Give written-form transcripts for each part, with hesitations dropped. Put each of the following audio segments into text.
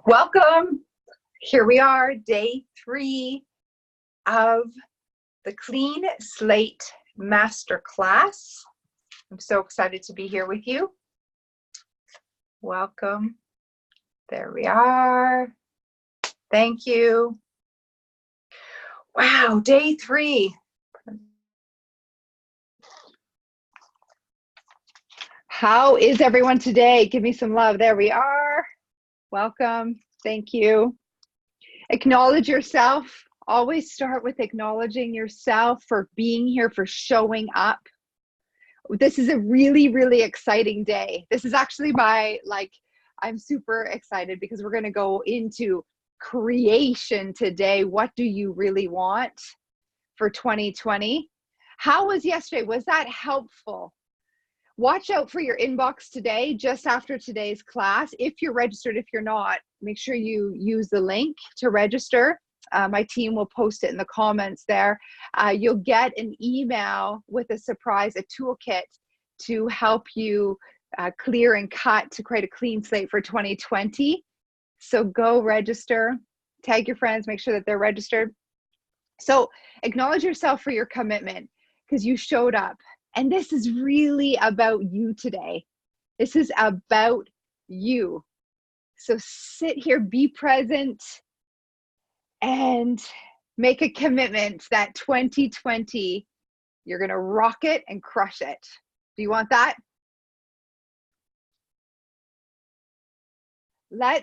Welcome. Here we are, day 3 of the Clean Slate Masterclass. I'm so excited to be here with you. Welcome. There we are. Thank you. Wow, day 3. How is everyone today? Give me some love. There we are. Welcome. Thank you. Acknowledge yourself. Always start with acknowledging yourself for being here, for showing up. This is a really, really exciting day. This is actually I'm super excited because we're going to go into creation today. What do you really want for 2020? How was yesterday? Was that helpful? Watch out for your inbox today, just after today's class. If you're registered, if you're not, make sure you use the link to register. My team will post it in the comments there. You'll get an email with a surprise, a toolkit to help you clear and cut to create a clean slate for 2020. So go register, tag your friends, make sure that they're registered. So acknowledge yourself for your commitment because you showed up. And this is really about you today. This is about you. So sit here, be present, and make a commitment that 2020, you're going to rock it and crush it. Do you want that? I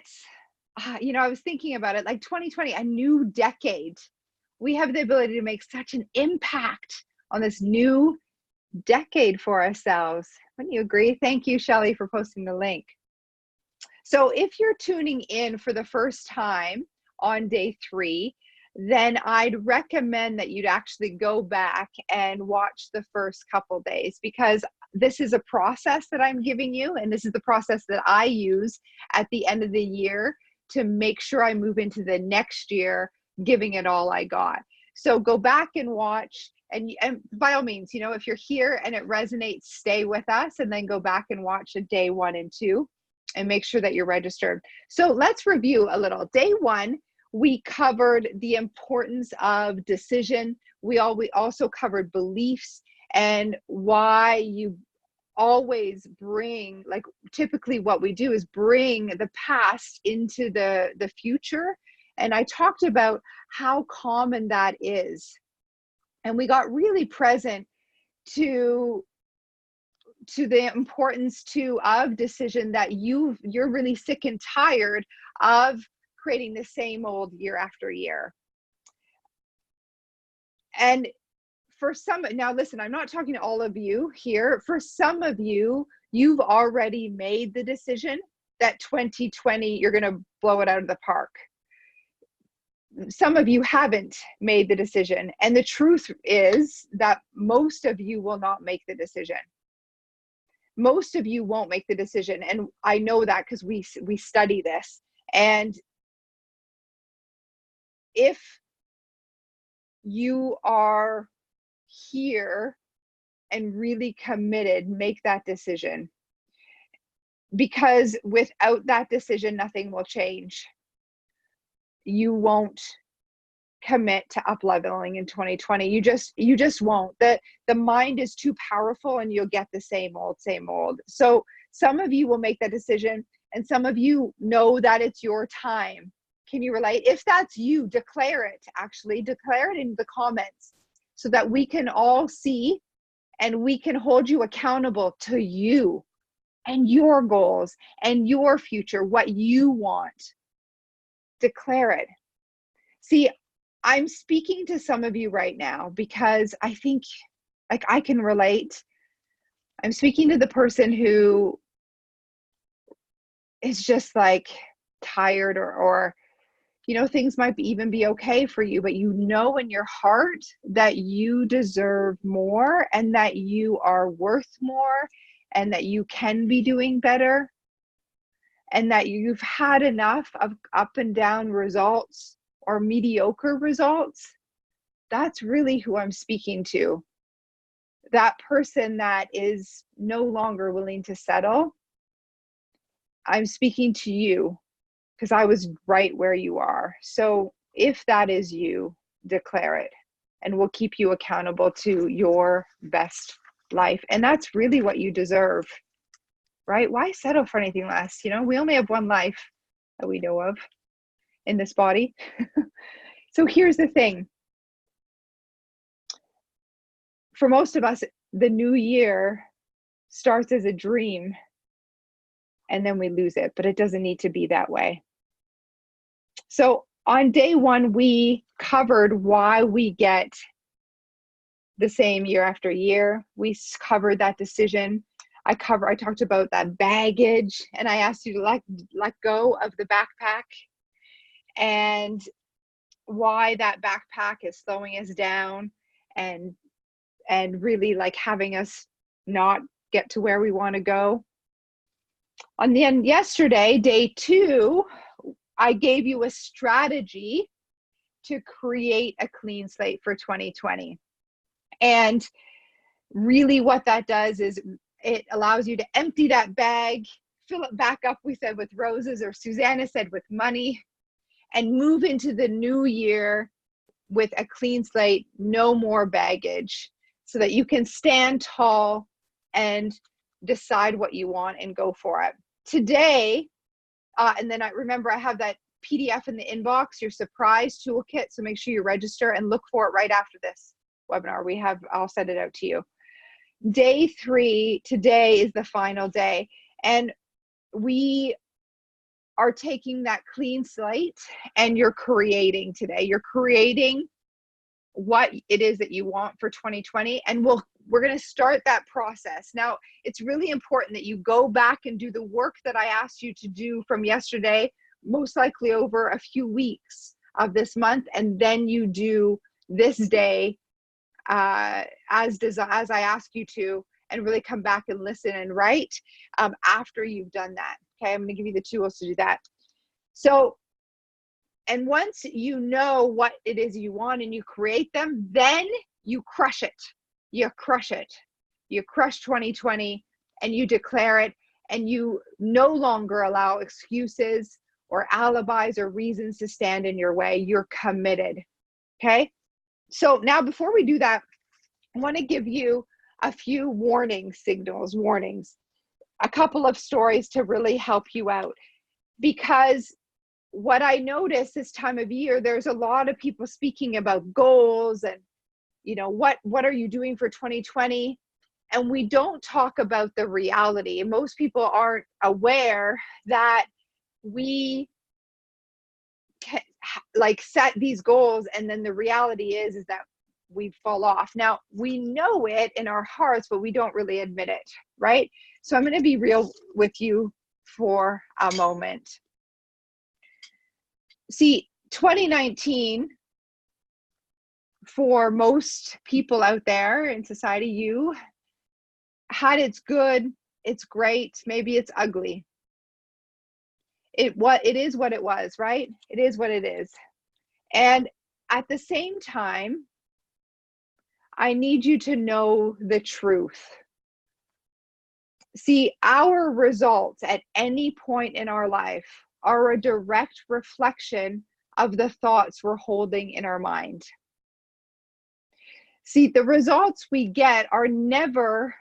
was thinking about it, like 2020, a new decade. We have the ability to make such an impact on this new decade for ourselves. Wouldn't you agree? Thank you, Shelley, for posting the link. So if you're tuning in for the first time on day 3, then I'd recommend that you'd actually go back and watch the first couple days, because this is a process that I'm giving you, and this is the process that I use at the end of the year to make sure I move into the next year giving it all I got. So go back and watch. And by all means, if you're here and it resonates, stay with us and then go back and watch a day 1 and 2 and make sure that you're registered. So let's review a little. Day 1, we covered the importance of decision. We also covered beliefs and why you always bring, typically what we do is bring the past into the future. And I talked about how common that is. And we got really present to the importance of decision, that you're really sick and tired of creating the same old year after year. And for some, now listen, I'm not talking to all of you here. For some of you, you've already made the decision that 2020, you're going to blow it out of the park. Some of you haven't made the decision. And the truth is that most of you will not make the decision. Most of you won't make the decision. And I know that because we study this. And if you are here and really committed, make that decision. Because without that decision, nothing will change. You won't commit to up-leveling in 2020. You just won't. The mind is too powerful and you'll get the same old. So some of you will make that decision and some of you know that it's your time. Can you relate? If that's you, declare it in the comments so that we can all see and we can hold you accountable to you and your goals and your future, what you want. Declare it. See, I'm speaking to some of you right now because I think I can relate. I'm speaking to the person who is just tired or things might even be okay for you, but in your heart that you deserve more and that you are worth more and that you can be doing better and that you've had enough of up and down results or mediocre results. That's really who I'm speaking to. That person that is no longer willing to settle. I'm speaking to you because I was right where you are. So if that is you, declare it, and we'll keep you accountable to your best life. And that's really what you deserve, right? Why settle for anything less? You know, we only have one life that we know of in this body. So here's the thing. For most of us, the new year starts as a dream and then we lose it, but it doesn't need to be that way. So on day one, we covered why we get the same year after year. We covered that decision. I talked about that baggage, and I asked you to let go of the backpack and why that backpack is slowing us down and really like having us not get to where we want to go. On the end yesterday, day 2, I gave you a strategy to create a clean slate for 2020. And really what that does is it allows you to empty that bag, fill it back up, we said, with roses, or Susanna said with money, and move into the new year with a clean slate, no more baggage, so that you can stand tall and decide what you want and go for it. Today, and then I have that PDF in the inbox, your surprise toolkit. So make sure you register and look for it right after this webinar. I'll send it out to you. Day 3, today is the final day. And we are taking that clean slate and you're creating today. You're creating what it is that you want for 2020. And we're going to start that process. Now, it's really important that you go back and do the work that I asked you to do from yesterday, most likely over a few weeks of this month. And then you do this day as I ask you to, and really come back and listen and write after you've done that. Okay, I'm going to give you the tools to do that. So, and once you know what it is you want and you create them, then you crush it. You crush it. You crush 2020 and you declare it, and you no longer allow excuses or alibis or reasons to stand in your way. You're committed. Okay? So now before we do that, I want to give you a few warnings, a couple of stories to really help you out. Because what I notice this time of year, there's a lot of people speaking about goals and, you know, what are you doing for 2020? And we don't talk about the reality. And most people aren't aware that we can, like, set these goals, and then the reality is that we fall off. Now, we know it in our hearts, but we don't really admit it, right? So I'm going to be real with you for a moment. See, 2019, for most people out there in society, you had its good, it's great, maybe it's ugly. It is what it was, right? It is what it is. And at the same time, I need you to know the truth. See, our results at any point in our life are a direct reflection of the thoughts we're holding in our mind. See, the results we get are never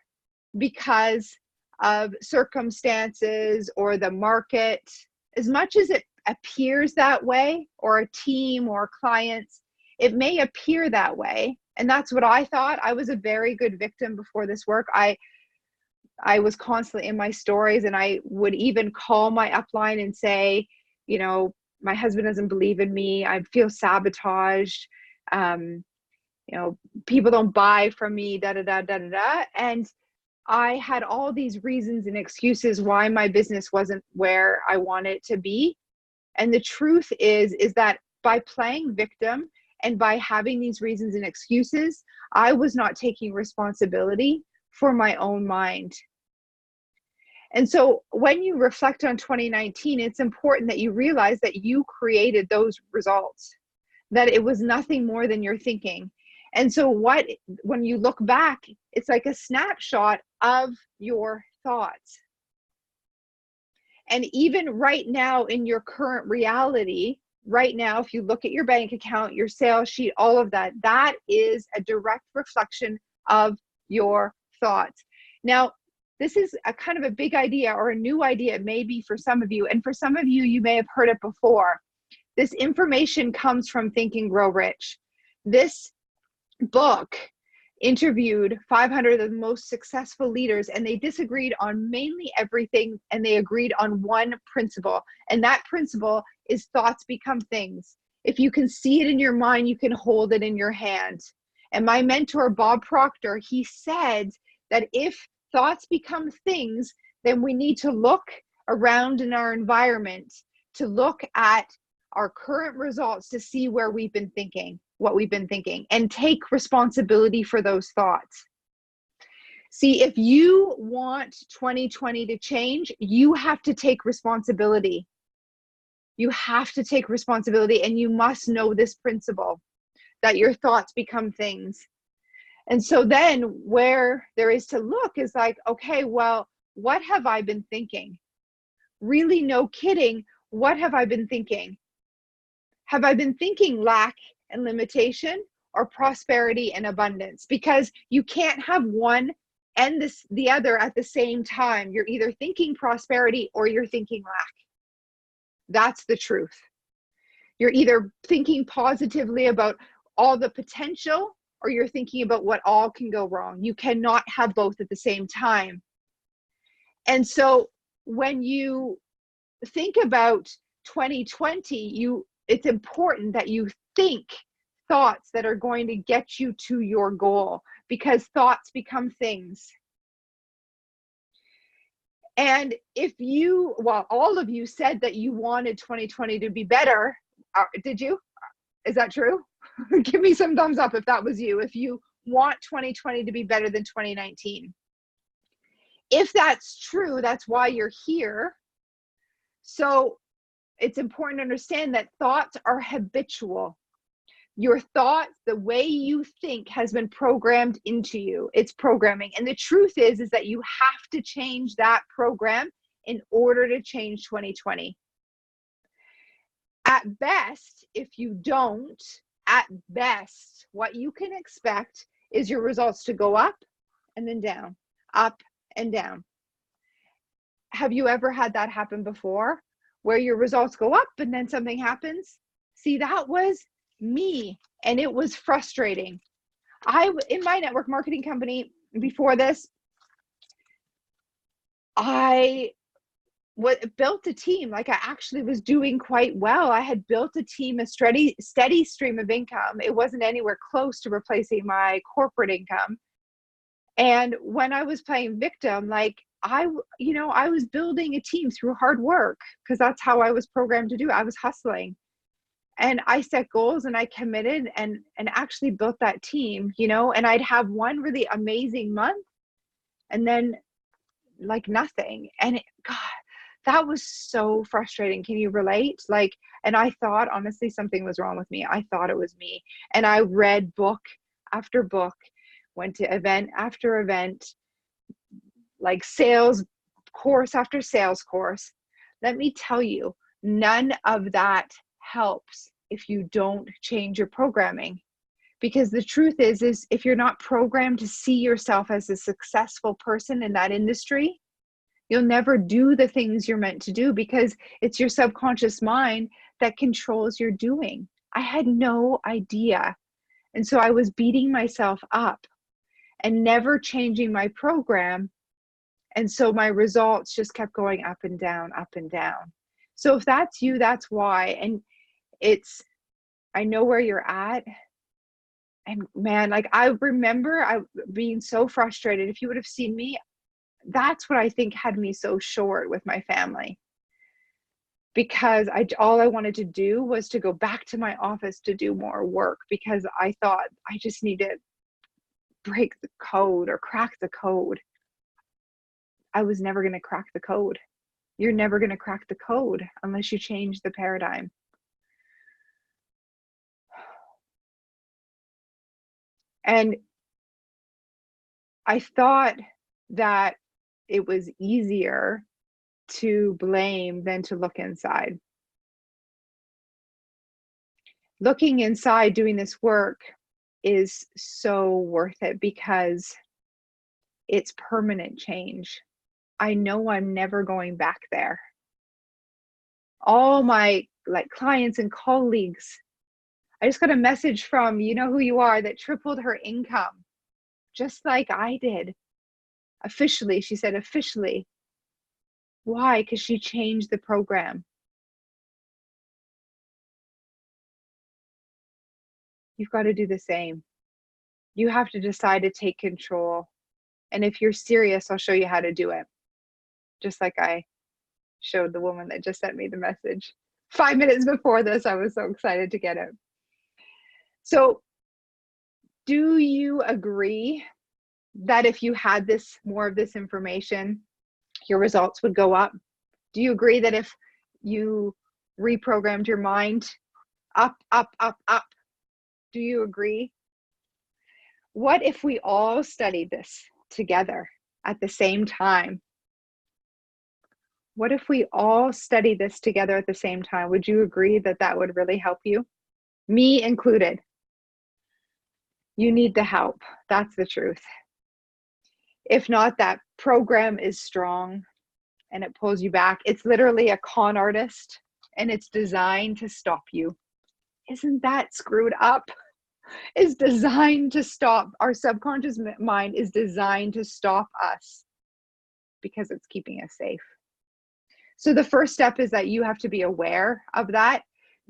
because of circumstances or the market. As much as it appears that way, or a team or clients, it may appear that way. And that's what I thought. I was a very good victim before this work. I was constantly in my stories, and I would even call my upline and say, you know, my husband doesn't believe in me. I feel sabotaged. You know, people don't buy from me, da, da, da, da, da, da. And I had all these reasons and excuses why my business wasn't where I want it to be. And the truth is that by playing victim and by having these reasons and excuses, I was not taking responsibility for my own mind. And so when you reflect on 2019, it's important that you realize that you created those results, that it was nothing more than your thinking. And so when you look back, it's like a snapshot of your thoughts. And even right now in your current reality, right now, if you look at your bank account, your sales sheet, all of that, that is a direct reflection of your thoughts. Now, this is a kind of a big idea or a new idea, maybe for some of you. And for some of you, you may have heard it before. This information comes from Think and Grow Rich. This book interviewed 500 of the most successful leaders, and they disagreed on mainly everything, and they agreed on one principle, and that principle is thoughts become things. If you can see it in your mind, you can hold it in your hand. And my mentor, Bob Proctor, he said that if thoughts become things, then we need to look around in our environment to look at our current results to see where we've been thinking, what we've been thinking, and take responsibility for those thoughts. See, if you want 2020 to change, you have to take responsibility. You have to take responsibility, and you must know this principle that your thoughts become things. And so then where there is to look is like, okay, well, what have I been thinking? Really, no kidding, what have I been thinking? Have I been thinking lack and limitation, or prosperity and abundance? Because you can't have one and the other at the same time. You're either thinking prosperity or you're thinking lack. That's the truth. You're either thinking positively about all the potential, or you're thinking about what all can go wrong. You cannot have both at the same time. And so when you think about 2020, it's important that you think thoughts that are going to get you to your goal, because thoughts become things. And if you, well, all of you said that you wanted 2020 to be better. Did you? Is that true? Give me some thumbs up if that was you, if you want 2020 to be better than 2019. If that's true, that's why you're here. So it's important to understand that thoughts are habitual. Your thoughts, the way you think, has been programmed into you. It's programming. And the truth is that you have to change that program in order to change 2020. At best, if you don't, at best, what you can expect is your results to go up and then down, up and down. Have you ever had that happen before, where your results go up and then something happens? See, that was me, and it was frustrating. In my network marketing company before this, I built a team. Like, I actually was doing quite well. I had built a team, a steady stream of income. It wasn't anywhere close to replacing my corporate income. And when I was playing victim, like, I was building a team through hard work, because that's how I was programmed to do. I was hustling, and I set goals, and I committed, and actually built that team, and I'd have one really amazing month and then like nothing. And God, that was so frustrating. Can you relate? Like, and I thought, honestly, something was wrong with me. I thought it was me. And I read book after book, went to event after event, like sales course after sales course. Let me tell you, none of that helps if you don't change your programming. Because the truth is if you're not programmed to see yourself as a successful person in that industry, you'll never do the things you're meant to do, because it's your subconscious mind that controls your doing. I had no idea. And so I was beating myself up and never changing my program. And so my results just kept going up and down, up and down. So if that's you, that's why. And I know where you're at. And man, like, I remember being so frustrated. If you would have seen me, that's what I think had me so short with my family, because all I wanted to do was to go back to my office to do more work, because I thought I just need to break the code or crack the code. I was never going to crack the code. You're never going to crack the code unless you change the paradigm. And I thought that it was easier to blame than to look inside. Looking inside, doing this work is so worth it because it's permanent change. I know I'm never going back there. All my clients and colleagues, I just got a message from, you know who you are, that tripled her income, just like I did. Officially, she said officially. Why? Because she changed the program. You've got to do the same. You have to decide to take control. And if you're serious, I'll show you how to do it. Just like I showed the woman that just sent me the message 5 minutes before this. I was so excited to get it. So, do you agree that if you had more of this information, your results would go up? Do you agree that if you reprogrammed your mind up, up, up, up, do you agree? What if we all studied this together at the same time? What if we all studied this together at the same time? Would you agree that that would really help you? Me included. You need the help. That's the truth. If not, that program is strong and it pulls you back. It's literally a con artist and it's designed to stop you. Isn't that screwed up? It's designed to stop. Our subconscious mind is designed to stop us because it's keeping us safe. So the first step is that you have to be aware of that.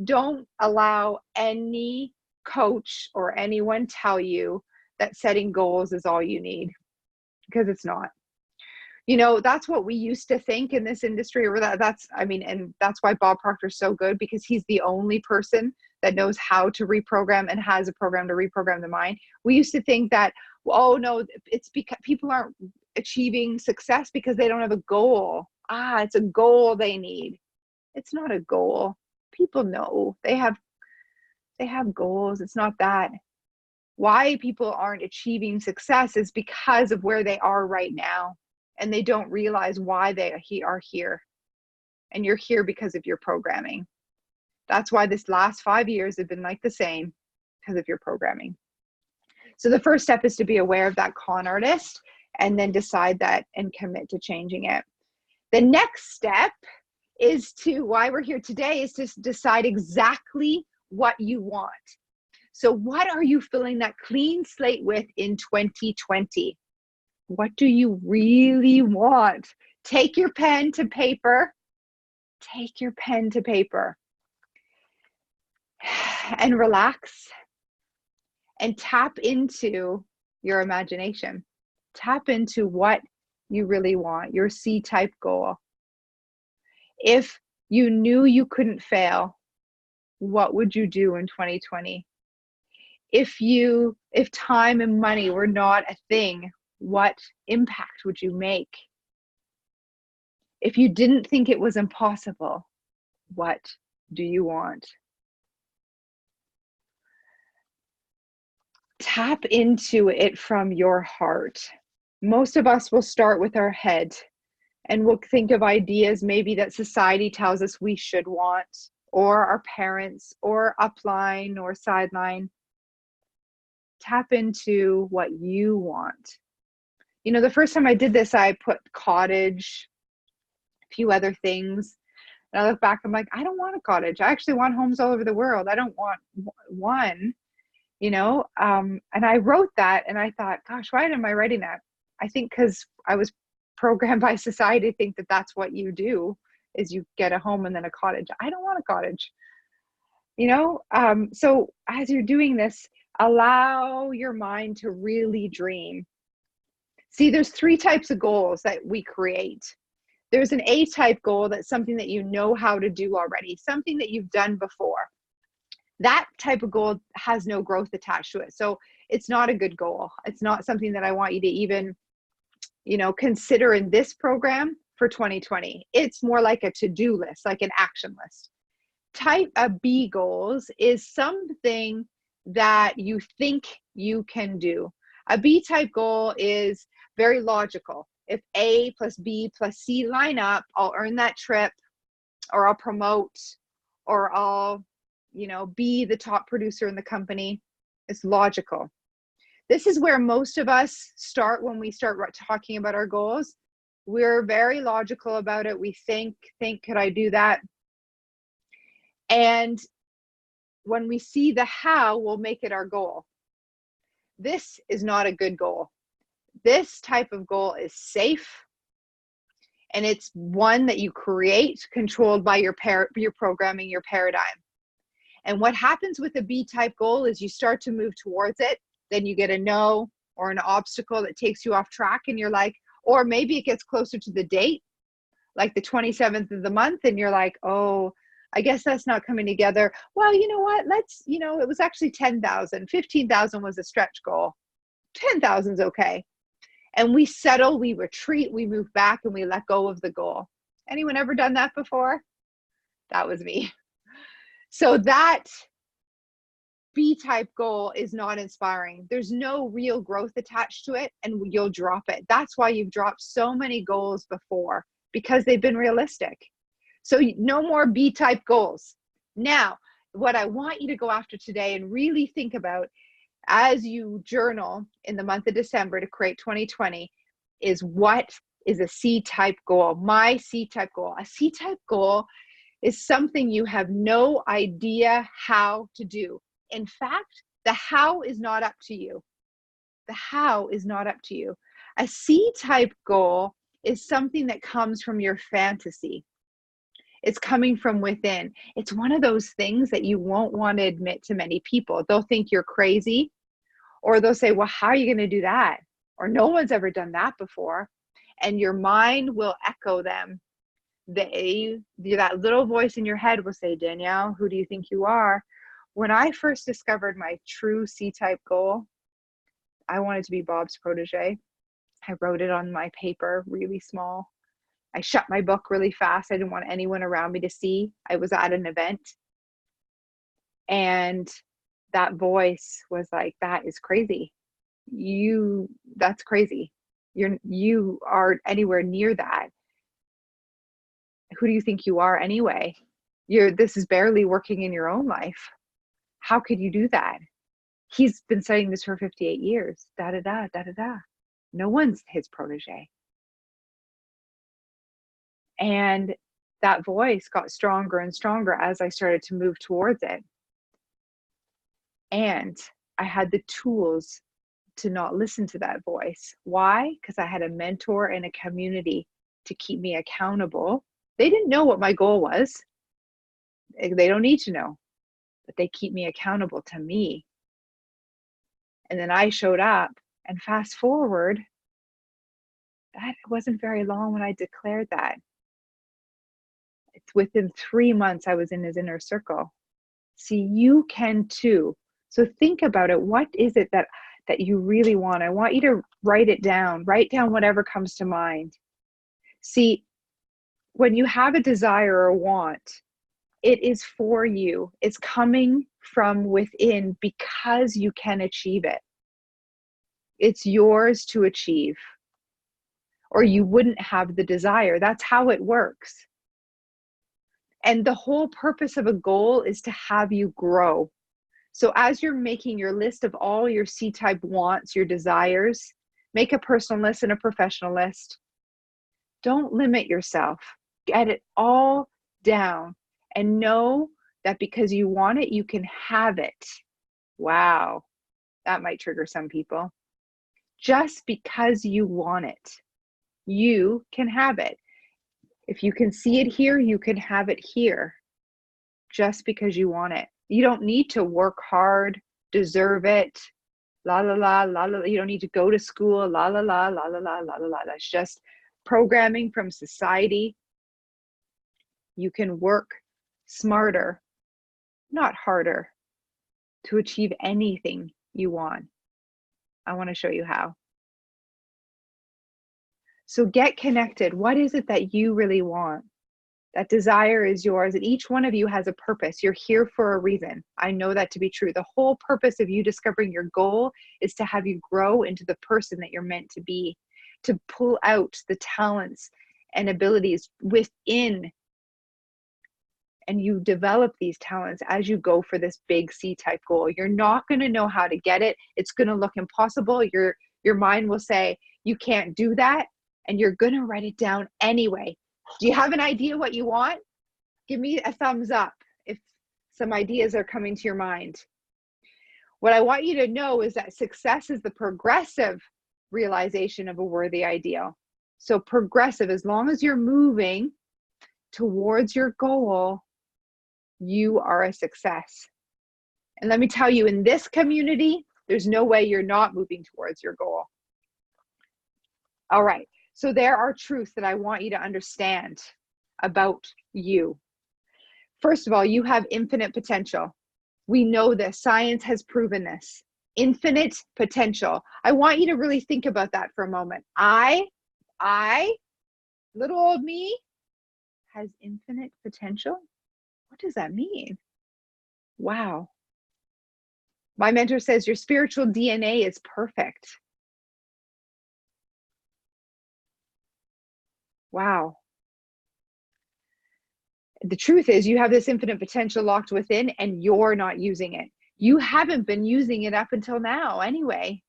Don't allow any coach or anyone tell you that setting goals is all you need, because it's not. You know, that's what we used to think in this industry, or and that's why Bob Proctor's so good, because he's the only person that knows how to reprogram and has a program to reprogram the mind. We used to think that, oh no, it's because people aren't achieving success because they don't have a goal. It's a goal they need. It's not a goal. People know they have goals. It's not that. Why people aren't achieving success is because of where they are right now. And they don't realize why they are here. And you're here because of your programming. That's why this last 5 years have been like the same, because of your programming. So the first step is to be aware of that con artist and then decide that and commit to changing it. The next step is why we're here today is to decide exactly what you want. So what are you filling that clean slate with in 2020? What do you really want? Take your pen to paper. Take your pen to paper. And relax. And tap into your imagination. Tap into what you really want, your C-type goal. If you knew you couldn't fail, what would you do in 2020? If time and money were not a thing, what impact would you make? If you didn't think it was impossible, what do you want? Tap into it from your heart. Most of us will start with our head and we'll think of ideas maybe that society tells us we should want, or our parents, or upline or sideline. Tap into what you want. You know, the first time I did this, I put cottage, a few other things. And I look back, I'm like, I don't want a cottage. I actually want homes all over the world. I don't want one, you know? And I wrote that and I thought, gosh, why am I writing that? I think because I was programmed by society to think that that's what you do, is you get a home and then a cottage. I don't want a cottage, you know? So as you're doing this, allow your mind to really dream. See, there's 3 types of goals that we create. There's an A-type goal, that's something that you know how to do already, something that you've done before. That type of goal has no growth attached to it. So it's not a good goal. It's not something that I want you to even, you know, consider in this program for 2020. It's more like a to-do list, like an action list. Type of B goals is something that you think you can do. A B-type goal is very logical. If A plus B plus C line up, I'll earn that trip, or I'll promote, or I'll, be the top producer in the company. It's logical. This is where most of us start when we start talking about our goals. We're very logical about it. We think, could I do that? And when we see the how, we'll make it our goal. This is not a good goal. This type of goal is safe, and it's one that you create, controlled by your programming, your paradigm. And what happens with a B-type goal is you start to move towards it, then you get a no or an obstacle that takes you off track, and you're like, or maybe it gets closer to the date, like the 27th of the month, and you're like, oh, I guess that's not coming together. Well, you know what? It was actually 10,000. 15,000 was a stretch goal. 10,000 is okay. And we settle, we retreat, we move back, and we let go of the goal. Anyone ever done that before? That was me. So that B-type goal is not inspiring. There's no real growth attached to it, and you'll drop it. That's why you've dropped so many goals before, because they've been realistic. So no more B-type goals. Now, what I want you to go after today and really think about as you journal in the month of December to create 2020 is, what is a C-type goal? My C-type goal. A C-type goal is something you have no idea how to do. In fact, the how is not up to you. The how is not up to you. A C-type goal is something that comes from your fantasy. It's coming from within. It's one of those things that you won't want to admit to many people. They'll think you're crazy, or they'll say, well, how are you going to do that? Or no one's ever done that before. And your mind will echo them. That little voice in your head will say, Danielle, who do you think you are? When I first discovered my true C-type goal, I wanted to be Bob's protege. I wrote it on my paper really small. I shut my book really fast. I didn't want anyone around me to see. I was at an event, and that voice was like, that is crazy. That's crazy. You aren't anywhere near that. Who do you think you are anyway? This is barely working in your own life. How could you do that? He's been studying this for 58 years. Da da da da da da. No one's his protege. And that voice got stronger and stronger as I started to move towards it. And I had the tools to not listen to that voice. Why? Because I had a mentor and a community to keep me accountable. They didn't know what my goal was. They don't need to know, but they keep me accountable to me. And then I showed up, and fast forward, that wasn't very long when I declared that. It's within 3 months I was in his inner circle. See, you can too. So think about it. What is it that you really want? I want you to write it down. Write down whatever comes to mind. See, when you have a desire or want, it is for you. It's coming from within because you can achieve it. It's yours to achieve, or you wouldn't have the desire. That's how it works. And the whole purpose of a goal is to have you grow. So as you're making your list of all your C-type wants, your desires, make a personal list and a professional list. Don't limit yourself. Get it all down and know that because you want it, you can have it. Wow, that might trigger some people. Just because you want it, you can have it. If you can see it here, you can have it here. Just because you want it. You don't need to work hard, deserve it, la la la la la. You don't need to go to school, la la la la la la la la. That's just programming from society. You can work smarter, not harder, to achieve anything you want. I want to show you how. So get connected. What is it that you really want? That desire is yours, and each one of you has a purpose. You're here for a reason. I know that to be true. The whole purpose of you discovering your goal is to have you grow into the person that you're meant to be. to pull out the talents and abilities within, and you develop these talents as you go for this big C-type goal. You're not going to know how to get it. It's going to look impossible. Your mind will say, you can't do that, and you're going to write it down anyway. Do you have an idea what you want? Give me a thumbs up if some ideas are coming to your mind. What I want you to know is that success is the progressive realization of a worthy ideal. So progressive, as long as you're moving towards your goal, you are a success. And let me tell you, in this community, there's no way you're not moving towards your goal. All right, so there are truths that I want you to understand about you. First of all, you have infinite potential. We know this. Science has proven this. Infinite potential. I want you to really think about that for a moment. I, little old me, has infinite potential? What does that mean? Wow. My mentor says your spiritual DNA is perfect. Wow. The truth is, you have this infinite potential locked within, and you're not using it. You haven't been using it up until now anyway.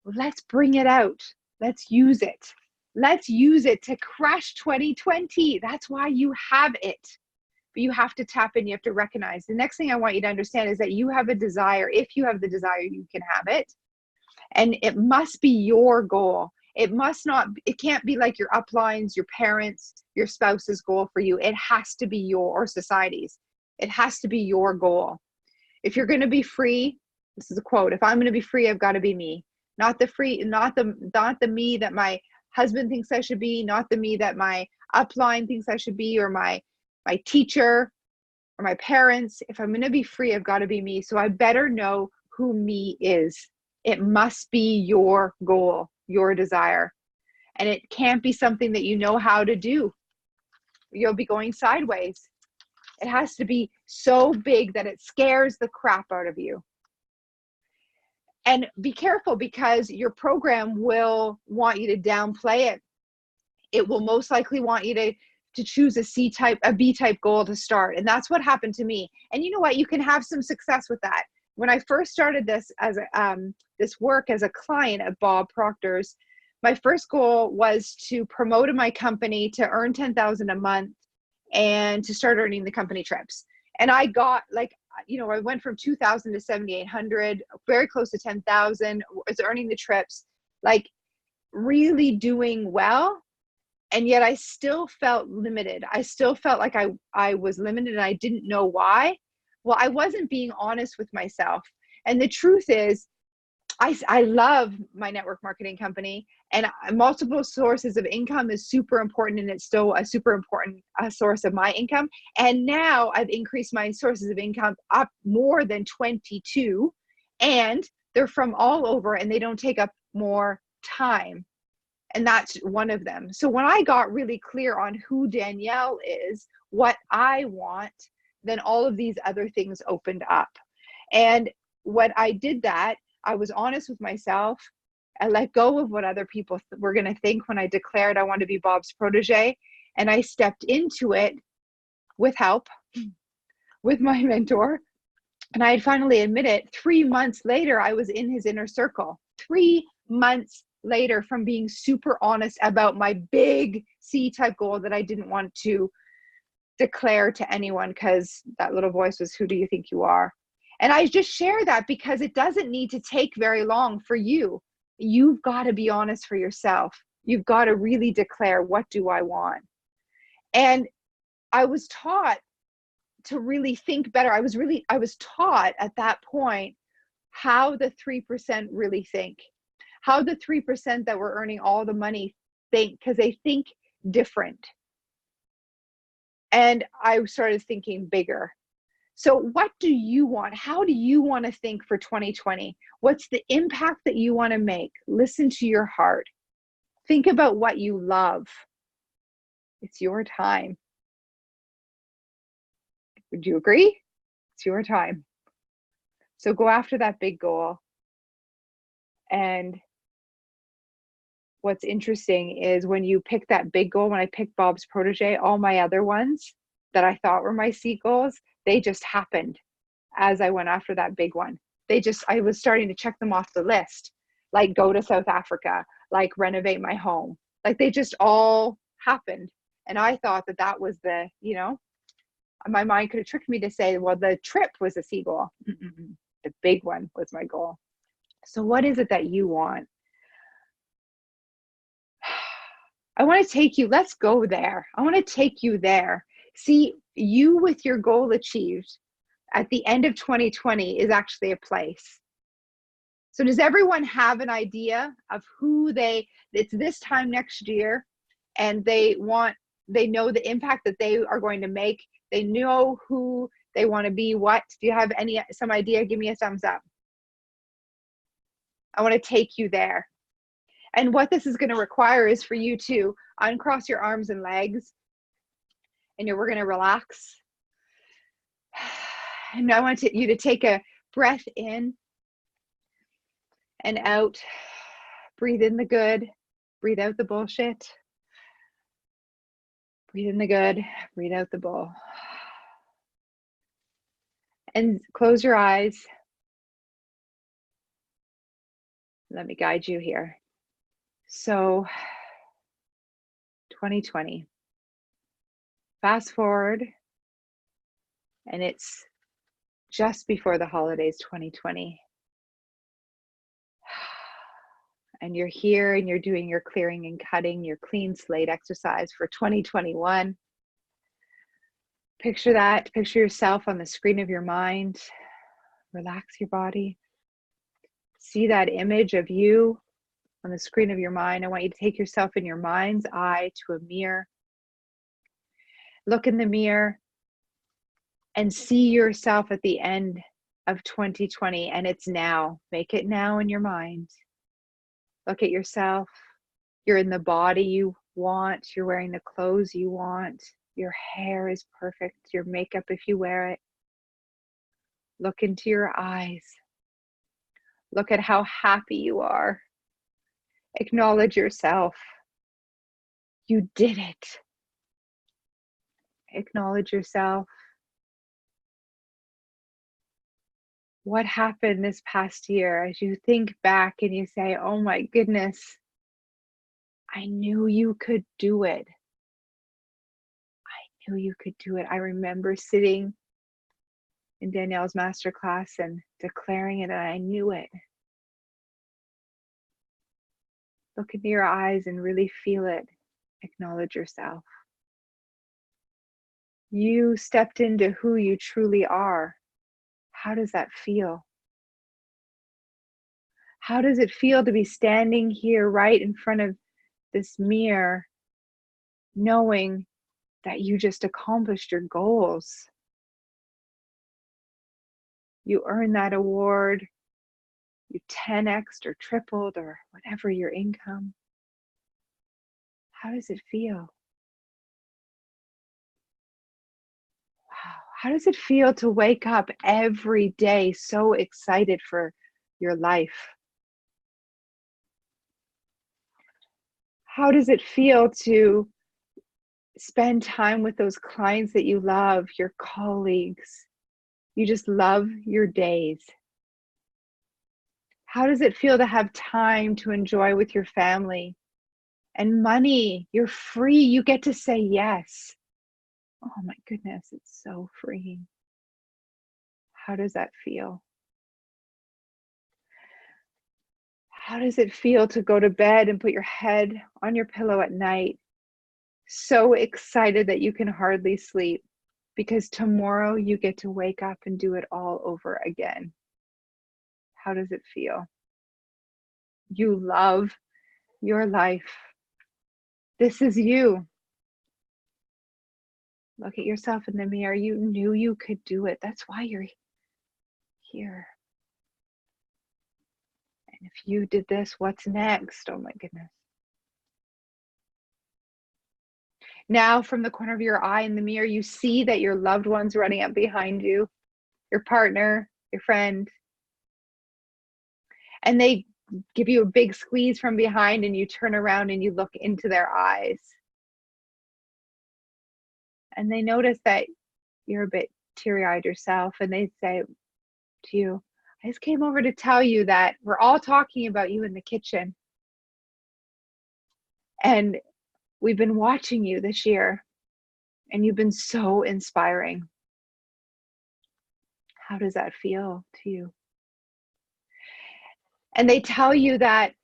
Let's bring it out. Let's use it. Let's use it to crush 2020. That's why you have it. But you have to tap in. You have to recognize. The next thing I want you to understand is that you have a desire. If you have the desire, you can have it. And it must be your goal. It can't be like your uplines, your parents, your spouse's goal for you. It has to be or society's. It has to be your goal. If you're going to be free, this is a quote, if I'm going to be free, I've got to be me. Not the me that my husband thinks I should be, not the me that my upline thinks I should be, or my teacher or my parents. If I'm going to be free, I've got to be me. So I better know who me is. It must be your goal, your desire. And it can't be something that you know how to do. You'll be going sideways. It has to be so big that it scares the crap out of you. And be careful, because your program will want you to downplay it. It will most likely want you to choose a B-type goal to start. And that's what happened to me. And you know what? You can have some success with that. When I first started this this work as a client at Bob Proctor's, my first goal was to promote my company to earn $10,000 a month and to start earning the company trips. And I got I went from 2,000 to 7,800, very close to 10,000, was earning the trips, really doing well. And yet I still felt limited. I still felt like I was limited, and I didn't know why. Well, I wasn't being honest with myself. And the truth is, I love my network marketing company, and multiple sources of income is super important, and it's still a super important source of my income. And now I've increased my sources of income up more than 22, and they're from all over, and they don't take up more time. And that's one of them. So when I got really clear on who Danielle is, what I want, then all of these other things opened up. And when I did that, I was honest with myself. I let go of what other people were going to think when I declared I wanted to be Bob's protege. And I stepped into it with help, with my mentor. And I had finally admitted 3 months later, I was in his inner circle. 3 months later, from being super honest about my big C-type goal that I didn't want to declare to anyone, because that little voice was, who do you think you are? And I just share that because it doesn't need to take very long for you. You've got to be honest for yourself. You've got to really declare, what do I want? And I was taught to really think better. I was taught at that point how the 3% really think, how the 3% that were earning all the money think, because they think different. And I started thinking bigger. So what do you want? How do you want to think for 2020? What's the impact that you want to make? Listen to your heart. Think about what you love. It's your time. Would you agree? It's your time. So go after that big goal and what's interesting is when you pick that big goal, when I picked Bob's protege, all my other ones that I thought were my seat goals, they just happened as I went after that big one. I was starting to check them off the list, like go to South Africa, like renovate my home. Like they just all happened. And I thought that was my mind could have tricked me to say, well, the trip was a C goal. Mm-mm. The big one was my goal. So what is it that you want? I want to take you, let's go there. I want to take you there. See, you with your goal achieved at the end of 2020 is actually a place. So does everyone have an idea of it's this time next year, and they know the impact that they are going to make. They know who they want to be. What? Do you have some idea? Give me a thumbs up. I want to take you there. And what this is going to require is for you to uncross your arms and legs, and we're going to relax. And I want you to take a breath in and out. Breathe in the good, breathe out the bullshit. Breathe in the good, breathe out the bull. And close your eyes. Let me guide you here. So 2020, fast forward, and it's just before the holidays, 2020. And you're here and you're doing your clearing and cutting, your clean slate exercise for 2021. Picture that. Picture yourself on the screen of your mind. Relax your body. See that image of you on the screen of your mind. I want you to take yourself in your mind's eye to a mirror. Look in the mirror and see yourself at the end of 2020, and it's now. Make it now in your mind. Look at yourself. You're in the body you want. You're wearing the clothes you want. Your hair is perfect. Your makeup, if you wear it. Look into your eyes. Look at how happy you are. Acknowledge yourself. You did it. Acknowledge yourself. What happened this past year as you think back and you say, oh my goodness, I knew you could do it. I knew you could do it. I remember sitting in Danielle's masterclass and declaring it, and I knew it. Look into your eyes and really feel it. Acknowledge yourself. You stepped into who you truly are. How does that feel? How does it feel to be standing here right in front of this mirror, knowing that you just accomplished your goals? You earned that award, you 10x'd or tripled or whatever your income. How does it feel? Wow. How does it feel to wake up every day so excited for your life? How does it feel to spend time with those clients that you love, your colleagues? You just love your days. How does it feel to have time to enjoy with your family? And money, you're free. You get to say yes. Oh my goodness, it's so freeing. How does that feel? How does it feel to go to bed and put your head on your pillow at night, so excited that you can hardly sleep, because tomorrow you get to wake up and do it all over again? How does it feel? You love your life. This is you. Look at yourself in the mirror. You knew you could do it. That's why you're here. And if you did this, what's next? Oh my goodness. Now, from the corner of your eye in the mirror, you see that your loved one's running up behind you, your partner, your friend. And they give you a big squeeze from behind, and you turn around and you look into their eyes. And they notice that you're a bit teary-eyed yourself, and they say to you, I just came over to tell you that we're all talking about you in the kitchen. And we've been watching you this year, and you've been so inspiring. How does that feel to you? And they tell you that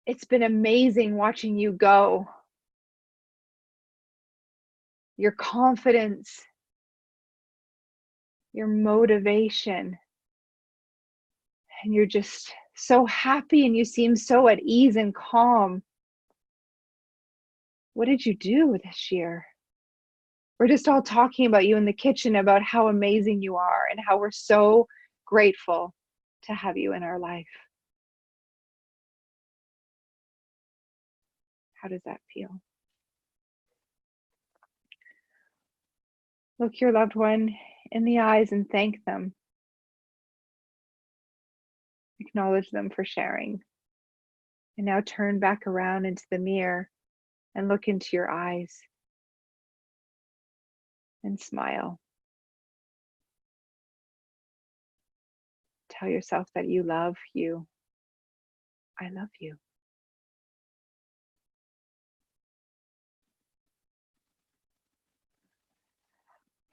it's been amazing watching you go. Your confidence, your motivation, and you're just so happy, and you seem so at ease and calm. What did you do this year? We're just all talking about you in the kitchen, about how amazing you are and how we're so grateful to have you in our life. How does that feel? Look your loved one in the eyes and thank them. Acknowledge them for sharing. And now turn back around into the mirror and look into your eyes and smile. Tell yourself that you love you. I love you.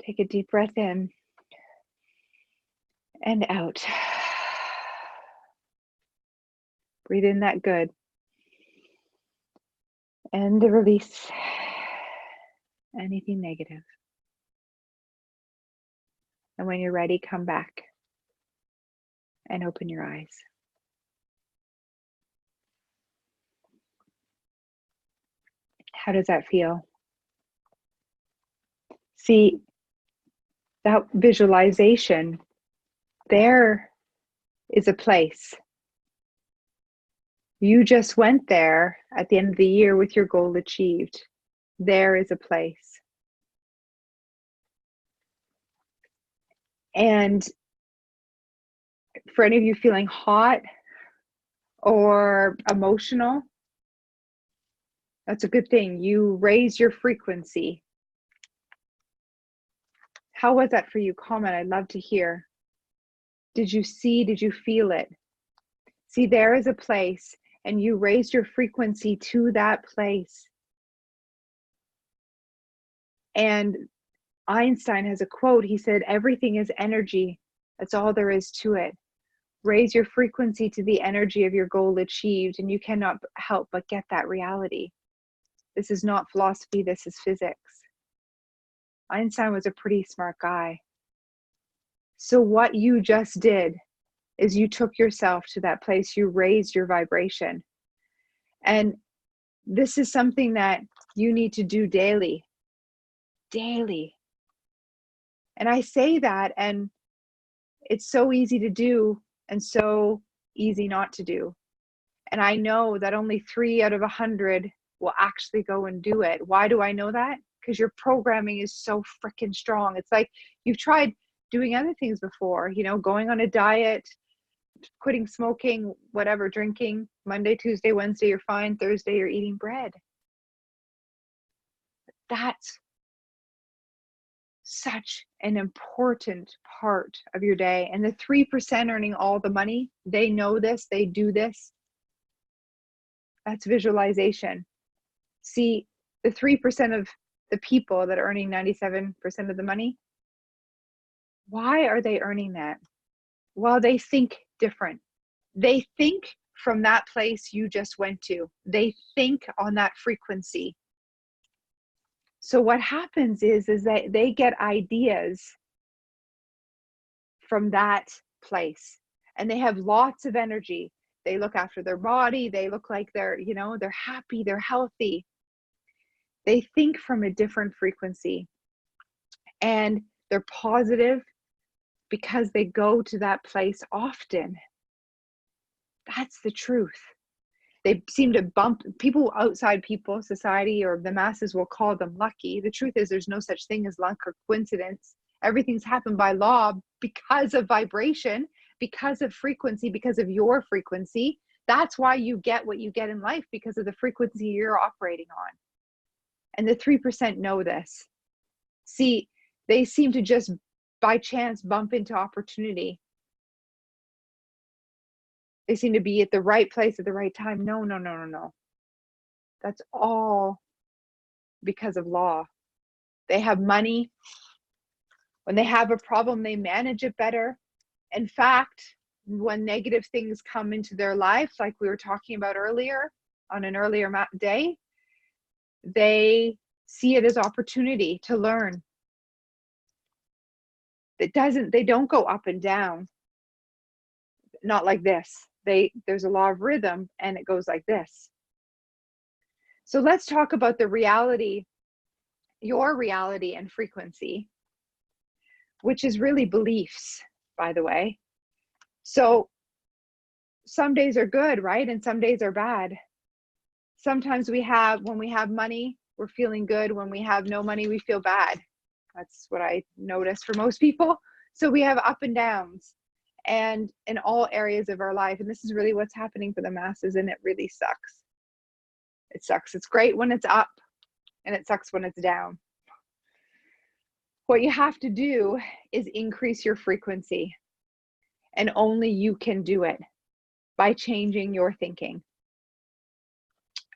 Take a deep breath in and out. Breathe in that good. And release anything negative. And when you're ready, come back and open your eyes. How does that feel? See, that visualization, there is a place. You just went there at the end of the year with your goal achieved. There is a place. And for any of you feeling hot or emotional, that's a good thing. You raise your frequency. How was that for you? Comment. I'd love to hear. Did you see? Did you feel it? See, there is a place, and you raised your frequency to that place. And Einstein has a quote. He said, everything is energy. That's all there is to it. Raise your frequency to the energy of your goal achieved, and you cannot help but get that reality. This is not philosophy. This is physics. Einstein was a pretty smart guy. So what you just did is you took yourself to that place. You raised your vibration. And this is something that you need to do daily. Daily. And I say that, and it's so easy to do and so easy not to do. And I know that only 3 out of 100 will actually go and do it. Why do I know that? Because your programming is so freaking strong. It's like you've tried doing other things before, you know, going on a diet, quitting smoking, whatever, drinking. Monday, Tuesday, Wednesday, you're fine. Thursday, you're eating bread. That's such an important part of your day. And the 3% earning all the money, they know this, they do this. That's visualization. See, the 3% of the people that are earning 97% of the money, why are they earning that? Well, they think different. They think from that place you just went to. They think on that frequency. So what happens is that they get ideas from that place, and they have lots of energy. They look after their body. They look like they're, you know, they're happy, they're healthy. They think from a different frequency, and they're positive because they go to that place often. That's the truth. They seem to bump people, outside people, society, or the masses will call them lucky. The truth is there's no such thing as luck or coincidence. Everything's happened by law because of vibration, because of frequency, because of your frequency. That's why you get what you get in life, because of the frequency you're operating on. And the 3% know this. See, they seem to just by chance bump into opportunity. They seem to be at the right place at the right time. No, no, no, no, no. That's all because of law. They have money. When they have a problem, they manage it better. In fact, when negative things come into their life, like we were talking about earlier on an earlier day, they see it as opportunity to learn. They don't go up and down. Not like this. There's a law of rhythm, and it goes like this. So let's talk about the reality, your reality and frequency, which is really beliefs, by the way. So some days are good, right? And some days are bad. Sometimes when we have money, we're feeling good. When we have no money, we feel bad. That's what I notice for most people. So we have up and downs, and in all areas of our life. And this is really what's happening for the masses, and it really sucks. It sucks. It's great when it's up, and it sucks when it's down. What you have to do is increase your frequency, and only you can do it by changing your thinking.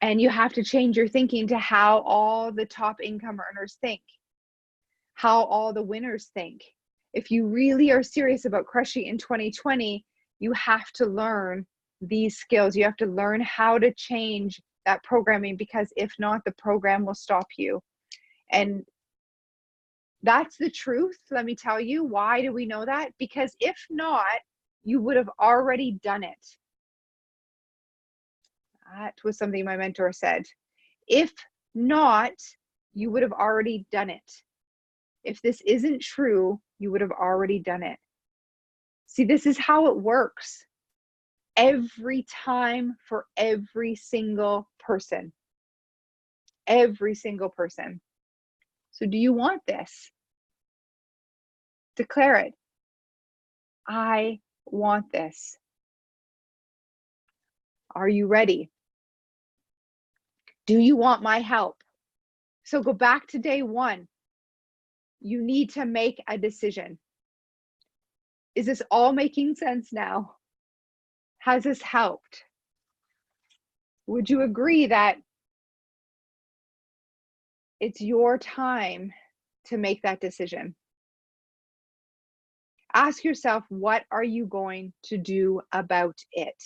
And you have to change your thinking to how all the top income earners think, how all the winners think. If you really are serious about crushing in 2020, you have to learn these skills. You have to learn how to change that programming, because if not, the program will stop you. And that's the truth. Let me tell you, why do we know that? Because if not, you would have already done it. That was something my mentor said. If not, you would have already done it. If this isn't true, you would have already done it. See, this is how it works every time for every single person. Every single person. So do you want this? Declare it. I want this. Are you ready? Do you want my help? So go back to day one. You need to make a decision. Is this all making sense now? Has this helped? Would you agree that it's your time to make that decision? Ask yourself, what are you going to do about it?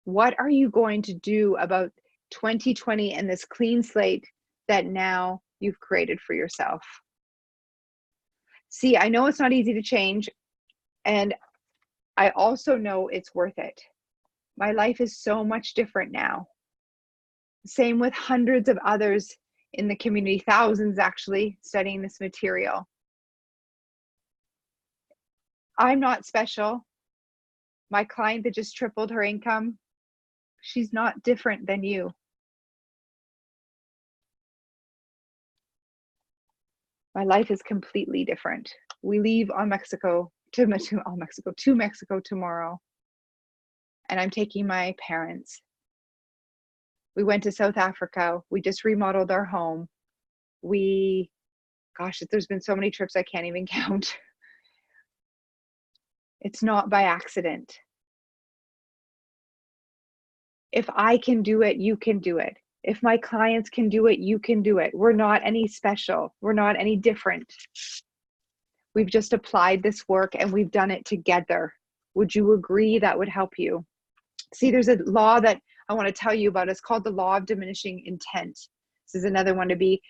What are you going to do about 2020 and this clean slate that now you've created for yourself? See, I know it's not easy to change, and I also know it's worth it. My life is so much different now. Same with hundreds of others in the community, thousands actually, studying this material. I'm not special. My client that just tripled her income, she's not different than you. My life is completely different. We leave to Mexico tomorrow, and I'm taking my parents. We went to South Africa. We just remodeled our home. Gosh, there's been so many trips I can't even count. It's not by accident. If I can do it, you can do it. If my clients can do it, you can do it. We're not any special. We're not any different. We've just applied this work and we've done it together. Would you agree that would help you? See, there's a law that I want to tell you about. It's called the law of diminishing intent. This is another one to be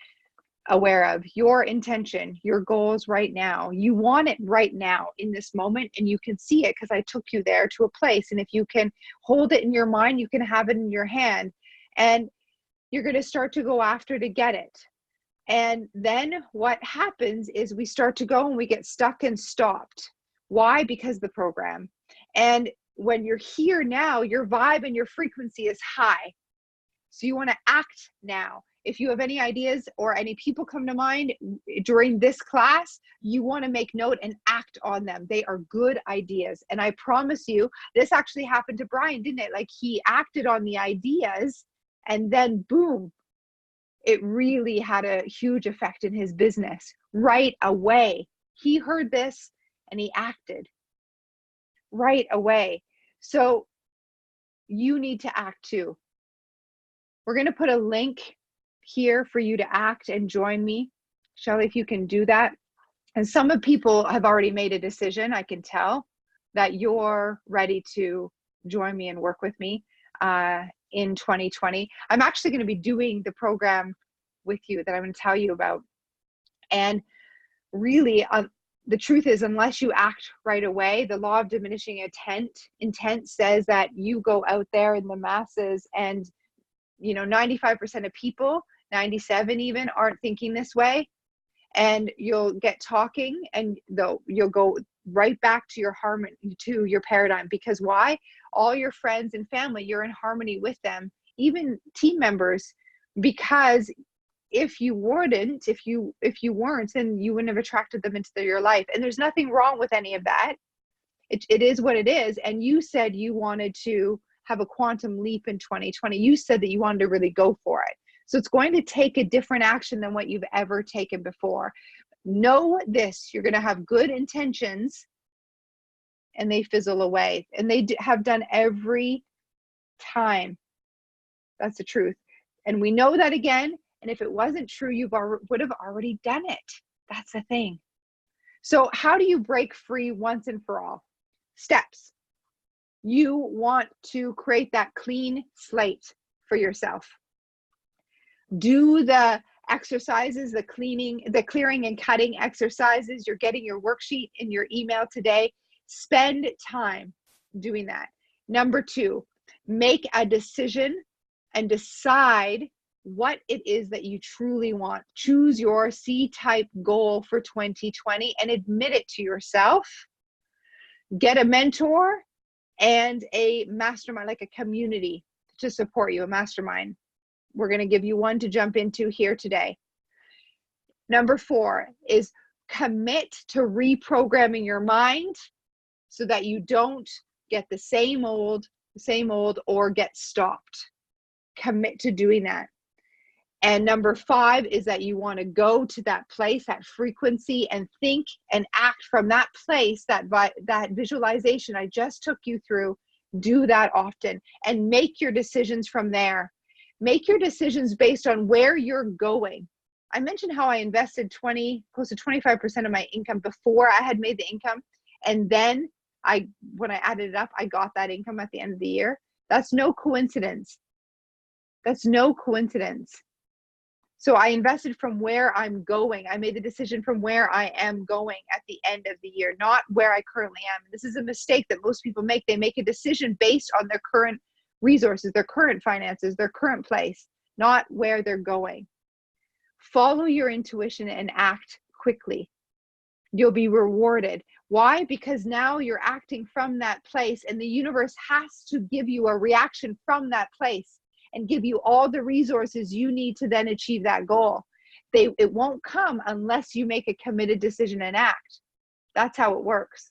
aware of. Your intention, your goals right now, you want it right now in this moment, and you can see it because I took you there to a place. And if you can hold it in your mind, you can have it in your hand, and you're going to start to go after to get it. And then what happens is we start to go and we get stuck and stopped. Why? Because the program. And when you're here now, your vibe and your frequency is high. So you want to act now. if you have any ideas or any people come to mind during this class, you want to make note and act on them. They are good ideas. And I promise you, this actually happened to Brian, didn't it? Like, he acted on the ideas and then boom, it really had a huge effect in his business right away. He heard this and he acted right away. So you need to act too. We're going to put a link here for you to act and join me. Shelly, if you can do that. And some of people have already made a decision. I can tell that you're ready to join me and work with me in 2020. I'm actually going to be doing the program with you that I'm going to tell you about. And really, the truth is, unless you act right away, the law of diminishing intent says that you go out there in the masses and 95% of people, 97 even, aren't thinking this way. And you'll get talking and you'll go right back to your harmony, to your paradigm. Because why? All your friends and family, you're in harmony with them, even team members. Because if you weren't, then you wouldn't have attracted them into your life. And there's nothing wrong with any of that. It is what it is. And you said you wanted to have a quantum leap in 2020. You said that you wanted to really go for it. So it's going to take a different action than what you've ever taken before. Know this, you're going to have good intentions and they fizzle away. And they have done every time. That's the truth. And we know that again. And if it wasn't true, you would have already done it. That's the thing. So how do you break free once and for all? Steps. You want to create that clean slate for yourself. Do the exercises, the clearing and cutting exercises. You're getting your worksheet in your email today. Spend time doing that. Number 2, make a decision and decide what it is that you truly want. Choose your C-type goal for 2020 and admit it to yourself. Get a mentor and a mastermind, like a community to support you, a mastermind. We're going to give you one to jump into here today. Number 4 is commit to reprogramming your mind so that you don't get the same old, or get stopped. Commit to doing that. And number 5 is that you want to go to that place, that frequency, and think and act from that place, that visualization I just took you through. Do that often and make your decisions from there. Make your decisions based on where you're going. I mentioned how I invested close to 25% of my income before I had made the income. And then when I added it up, I got that income at the end of the year. That's no coincidence. That's no coincidence. So I invested from where I'm going. I made the decision from where I am going at the end of the year, not where I currently am. This is a mistake that most people make. They make a decision based on their current resources, their current finances, their current place, not where they're going. Follow your intuition and act quickly. You'll be rewarded. Why? Because now you're acting from that place, and the universe has to give you a reaction from that place and give you all the resources you need to then achieve that goal. It won't come unless you make a committed decision and act. That's how it works.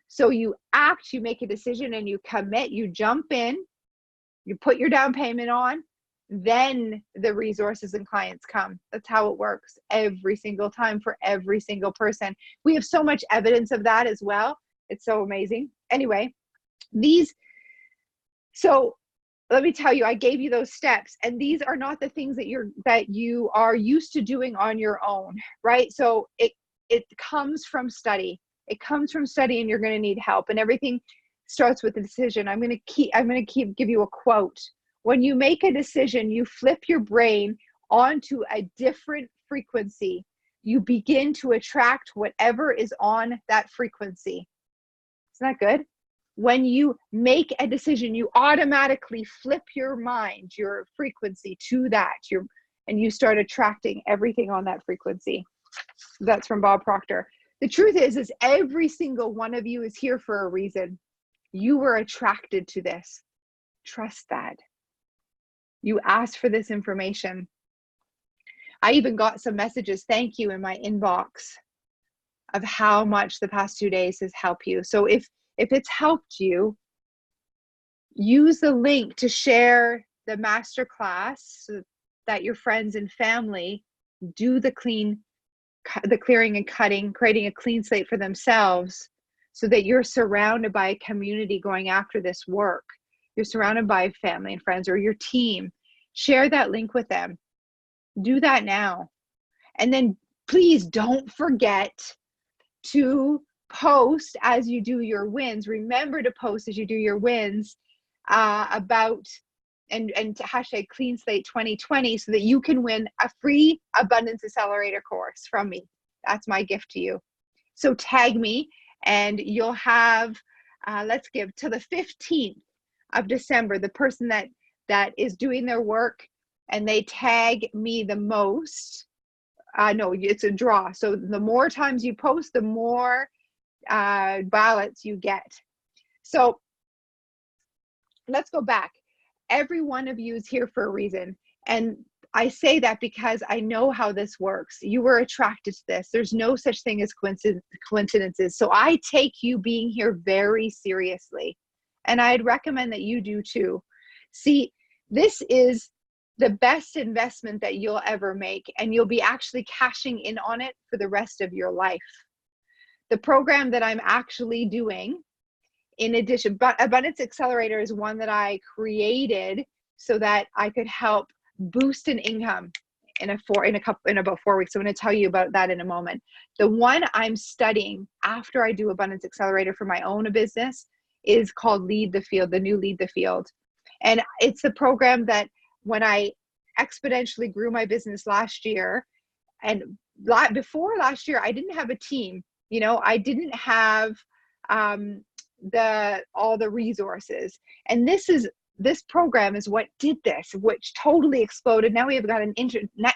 So you act, you make a decision, and you commit, you jump in, you put your down payment on, then the resources and clients come. That's how it works every single time for every single person. We have so much evidence of that as well. It's so amazing. Anyway, so let me tell you, I gave you those steps, and these are not the things that you are used to doing on your own, right? So it comes from study. It comes from study, and you're going to need help. And everything starts with a decision. I'm going to give you a quote. When you make a decision, you flip your brain onto a different frequency. You begin to attract whatever is on that frequency. Isn't that good? When you make a decision, you automatically flip your mind, your frequency to that, and you start attracting everything on that frequency. That's from Bob Proctor. The truth is every single one of you is here for a reason. You were attracted to this. Trust that. You asked for this information. I even got some messages, thank you, in my inbox of how much the past 2 days has helped you. So if it's helped you, use the link to share the masterclass so that your friends and family do the clearing and cutting, creating a clean slate for themselves, so that you're surrounded by a community going after this work. You're surrounded by family and friends or your team. Share that link with them. Do that now. And then please don't forget to post as you do your wins. Remember to post as you do your wins about and to hashtag Clean Slate 2020 so that you can win a free Abundance Accelerator course from me. That's my gift to you. So tag me and you'll have, let's give to the 15th of December, the person that is doing their work and they tag me the most. No, it's a draw. So the more times you post, the more ballots you get. So let's go back. Every one of you is here for a reason. And I say that because I know how this works. You were attracted to this. There's no such thing as coincidences. So I take you being here very seriously. And I'd recommend that you do too. See, this is the best investment that you'll ever make, and you'll be actually cashing in on it for the rest of your life. The program that I'm actually doing, in addition, but Abundance Accelerator is one that I created so that I could help boost an income in about 4 weeks. So I'm going to tell you about that in a moment. The one I'm studying after I do Abundance Accelerator for my own business is called Lead the Field, the new Lead the Field. And it's the program that when I exponentially grew my business last year, and before last year, I didn't have a team. I didn't have all the resources. And this program is what did this, which totally exploded. Now we have got an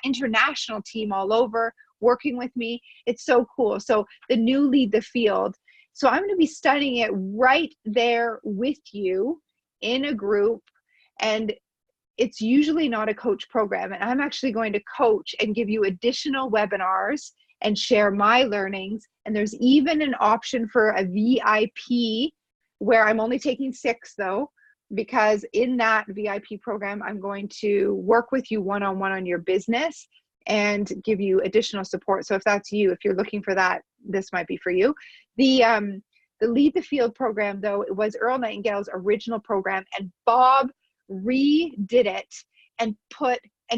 international team all over working with me. It's so cool. So the new Lead the Field. So I'm going to be studying it right there with you in a group. And it's usually not a coach program. And I'm actually going to coach and give you additional webinars and share my learnings. And there's even an option for a VIP where I'm only taking 6 though, because in that VIP program, I'm going to work with you one-on-one on your business and give you additional support. So if that's you, if you're looking for that, this might be for you. The Lead the Field program though, it was Earl Nightingale's original program, and Bob redid it and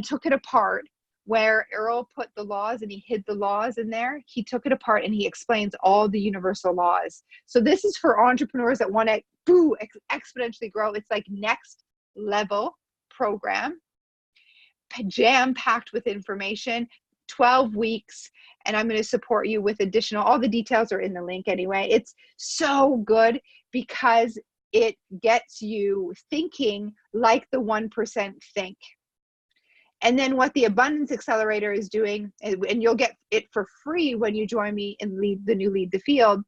took it apart. Where Earl put the laws and he hid the laws in there, he took it apart and he explains all the universal laws. So this is for entrepreneurs that want to exponentially grow. It's like next level program, jam-packed with information, 12 weeks. And I'm going to support you with all the details are in the link anyway. It's so good because it gets you thinking like the 1% think. And then what the Abundance Accelerator is doing, and you'll get it for free when you join me in the new Lead the Field,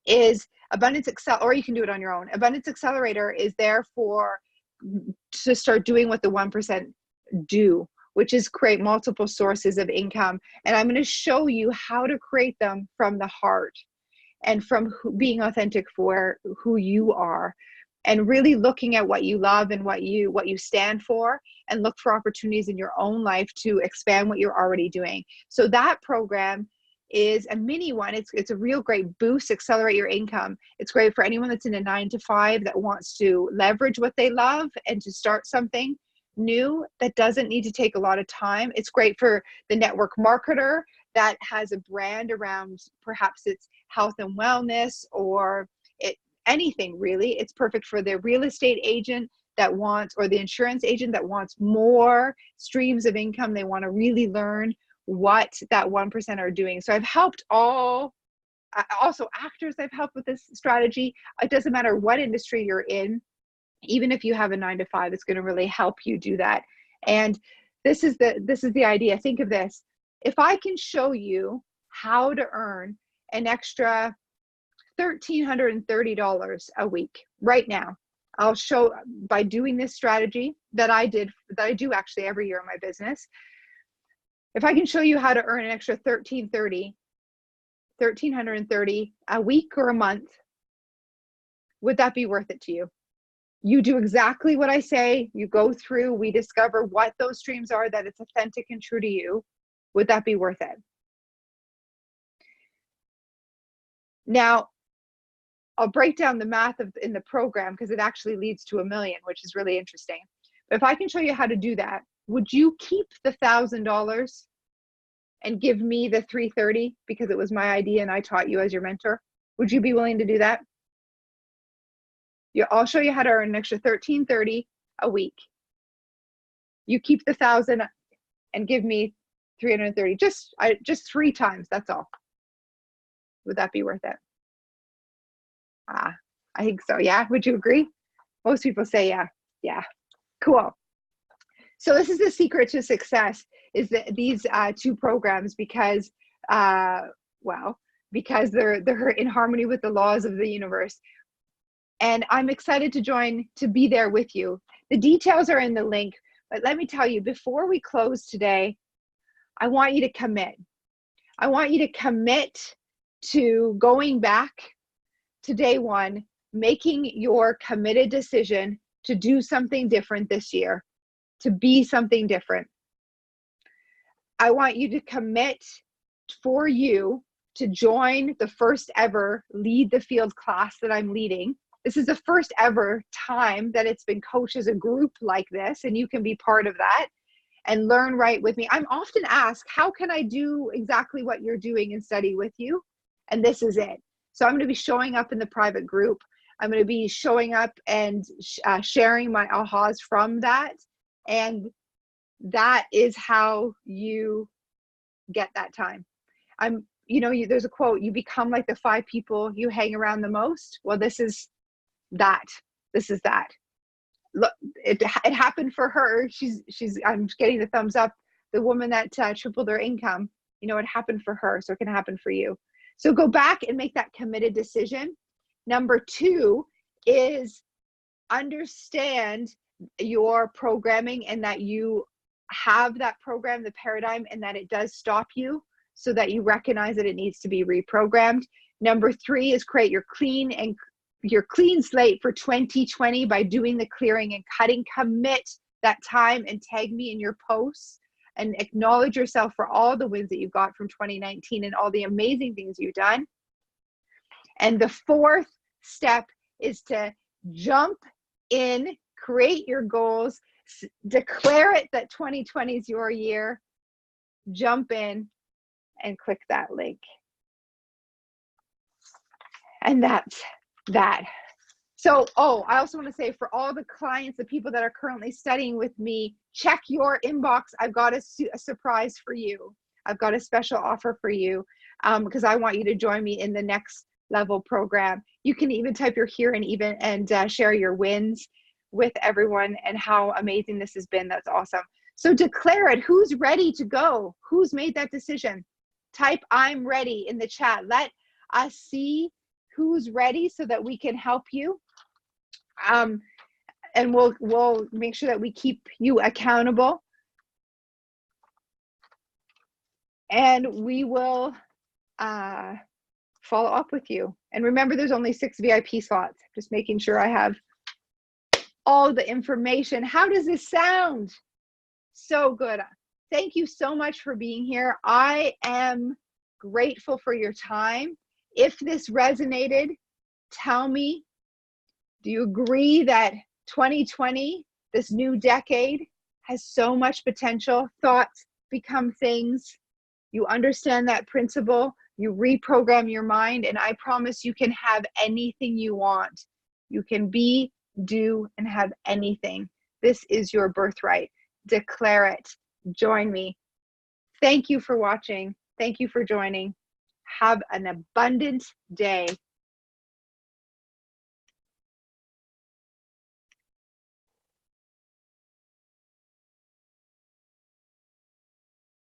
is or you can do it on your own. Abundance Accelerator is there to start doing what the 1% do, which is create multiple sources of income. And I'm going to show you how to create them from the heart and from being authentic for who you are, and really looking at what you love and what you stand for, and look for opportunities in your own life to expand what you're already doing. So that program is a mini one. It's a real great boost, accelerate your income. It's great for anyone that's in a 9-to-5 that wants to leverage what they love and to start something new that doesn't need to take a lot of time. It's great for the network marketer that has a brand around, perhaps it's health and wellness or anything really. It's perfect for the real estate agent that wants, or the insurance agent that wants more streams of income. They want to really learn what that 1% are doing. So I've helped also actors I've helped with this strategy. It doesn't matter what industry you're in, even if you have a 9-to-5, it's going to really help you do that. And this is the idea. Think of this. If I can show you how to earn an extra $1,330 a week right now, I'll show by doing this strategy that I do actually every year in my business. If I can show you how to earn an extra $1,330 a week or a month, would that be worth it to you? You do exactly what I say. You go through, we discover what those streams are, that it's authentic and true to you. Would that be worth it? Now, I'll break down the math in the program because it actually leads to $1 million, which is really interesting. But if I can show you how to do that, would you keep the $1,000 and give me the $330 because it was my idea and I taught you as your mentor? Would you be willing to do that? Yeah, I'll show you how to earn an extra $1,330 a week. You keep the $1,000 and give me $330, just 3 times. That's all. Would that be worth it? I think so. Yeah. Would you agree? Most people say yeah. Yeah. Cool. So this is the secret to success, is that these 2 programs, because because they're in harmony with the laws of the universe. And I'm excited to be there with you. The details are in the link, but let me tell you, before we close today, I want you to commit. I want you to commit to going back to day 1, making your committed decision to do something different this year, to be something different. I want you to commit for you to join the first ever Lead the Field class that I'm leading. This is the first ever time that it's been coached as a group like this, and you can be part of that and learn right with me. I'm often asked, how can I do exactly what you're doing and study with you? And this is it. So I'm going to be showing up in the private group. I'm going to be showing up and sharing my ahas from that. And that is how you get that time. There's a quote, you become like the 5 people you hang around the most. Well, this is that. Look, it happened for her. I'm getting the thumbs up. The woman that tripled her income, it happened for her. So it can happen for you. So go back and make that committed decision. Number 2 is understand your programming, and that you have that program, the paradigm, and that it does stop you, so that you recognize that it needs to be reprogrammed. Number 3 is create your clean slate for 2020 by doing the clearing and cutting. Commit that time and tag me in your posts and acknowledge yourself for all the wins that you got from 2019 and all the amazing things you've done. And the 4th step is to jump in, create your goals, declare it that 2020 is your year, jump in and click that link. And that's that. So, I also want to say, for all the clients, the people that are currently studying with me, check your inbox. I've got a surprise for you. I've got a special offer for you because I want you to join me in the next level program. You can even type your here and share your wins with everyone and how amazing this has been. That's awesome. So declare it. Who's ready to go? Who's made that decision? Type I'm ready in the chat. Let us see who's ready so that we can help you. And we'll make sure that we keep you accountable. And we will follow up with you. And remember, there's only 6 VIP slots. Just making sure I have all the information. How does this sound? So good. Thank you so much for being here. I am grateful for your time. If this resonated, tell me, do you agree that 2020, this new decade, has so much potential? Thoughts become things. You understand that principle. You reprogram your mind, and I promise you can have anything you want. You can be, do, and have anything. This is your birthright. Declare it. Join me. Thank you for watching. Thank you for joining. Have an abundant day.